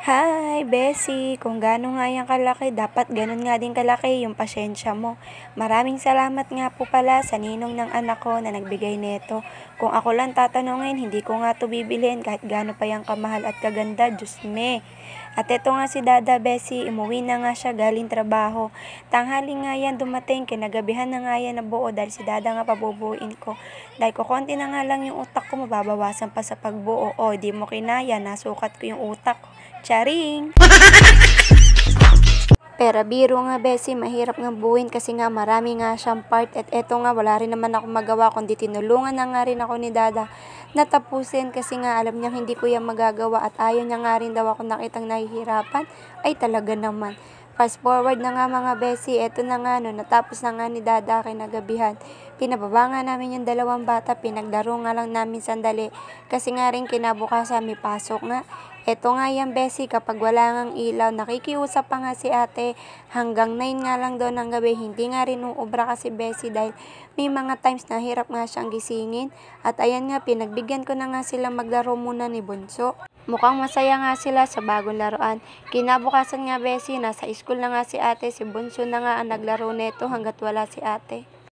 Hi, Bessie. Kung gaano nga yan kalaki, dapat ganun nga din kalaki yung pasensya mo. Maraming salamat nga po pala sa ninong ng anak ko na nagbigay nito. Kung ako lang tatanungin, hindi ko nga to bibilhin kahit gaano pa yung kamahal at kaganda. Diyos me. At eto nga si Dada Bessie, umuwi na nga siya galing trabaho. Tanghali nga yan dumating, kinagabihan na nga yan na buo dahil si Dada nga pabubuin ko. Dahil ko konti na nga lang yung utak ko, mababawasan pa sa pagbuo. O, di mo kinaya, nasukat ko yung utak ko. Charing! Pero biro nga Bessie, mahirap nga buuin kasi nga marami nga siyang part at eto nga wala rin naman ako magawa kundi tinulungan na nga rin ako ni Dada na tapusin kasi nga alam niya hindi ko yan magagawa at ayaw niya nga rin daw ako nakitang nahihirapan. Ay talaga naman. Fast forward na nga mga Bessie, eto na nga no, natapos na nga ni Dada kinagabihan. Pinababa nga namin yung dalawang bata, pinaglaro nga lang namin sandali kasi nga rin kinabukasan may pasok nga. Eto nga yan Bessie, kapag wala ngang ilaw, nakikiusap pa nga si ate hanggang 9 nga lang daw ng gabi. Hindi nga rin uubra kasi Bessie dahil may mga times na hirap nga siyang gisingin. At ayan nga, pinagbigyan ko na nga sila maglaro muna ni Bunso. Mukhang masaya nga sila sa bagong laruan. Kinabukasan nga Bessie, nasa school na nga si ate, si Bunso na nga ang naglaro neto hanggat wala si ate.